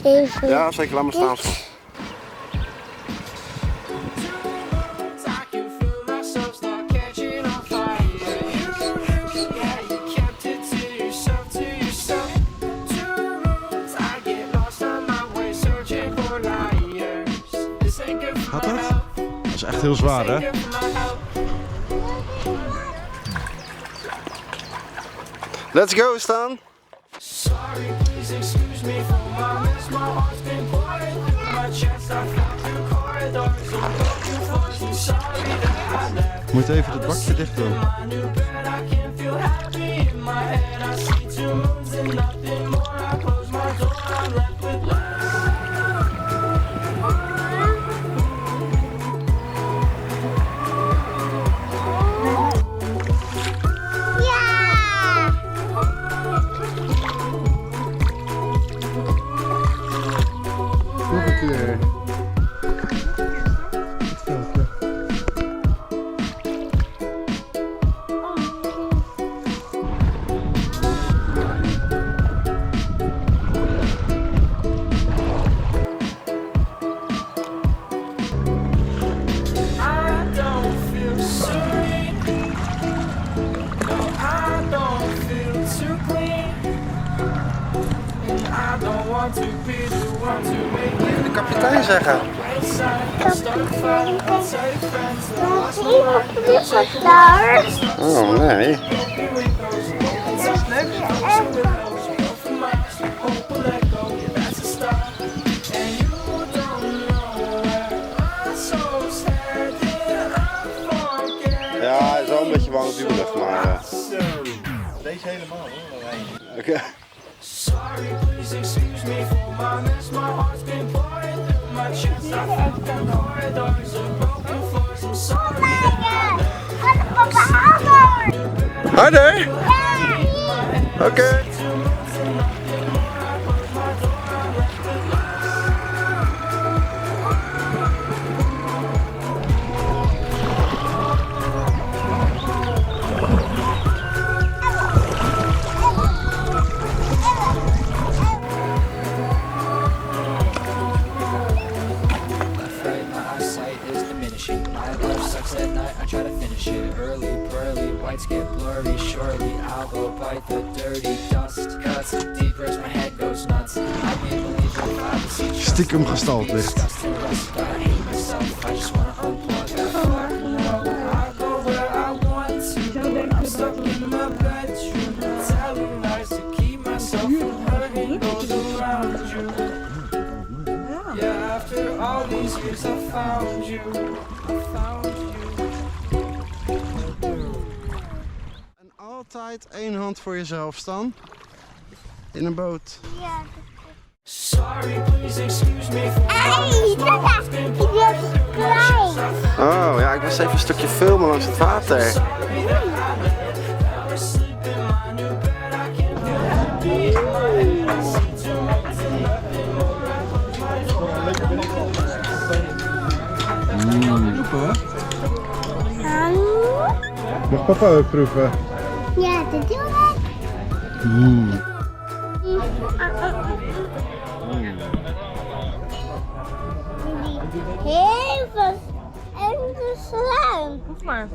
Even. Ja, zeker. Laat maar staan. Gaat het? Dat is echt heel zwaar, hè? Let's go, staan. Moet even het bakje dicht doen. Nog een keer. De kapitein zeggen. Oh nee. Ja, hij is wel een beetje bang duwelig, maar... Deze helemaal hoor. Oké. Sorry, please excuse me for my mess. My heart's been pouring through my chest. I felt the corridors of broken floors. I'm sorry Harder! Oké. at night, I try to finish it early, pearly, whites get blurry, shortly I'll go bite the dirty dust, cuts deep as my head goes nuts. I can't believe I'm about to see Stiekem gestald ligt. I hate myself, I just wanna unplug that fuck. I go where I want to, but I'm stuck in my bedroom, telling lies to keep myself from hurting those around you. Yeah, after all these years I found you, I found you. En altijd één hand voor jezelf staan. In een boot. Ja. Sorry, please excuse me for Hey, dat is klein. Oh ja, ik was even een stukje filmen langs het water. Mag papa ook proeven? Ja, dat doe ik. Heel veel en de sluim. Proef maar.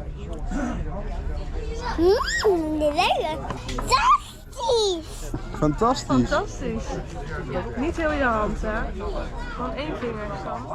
Die lekker. Fantastisch. Fantastisch. Fantastisch. Niet heel je hand, hè? Gewoon één vinger, Sam.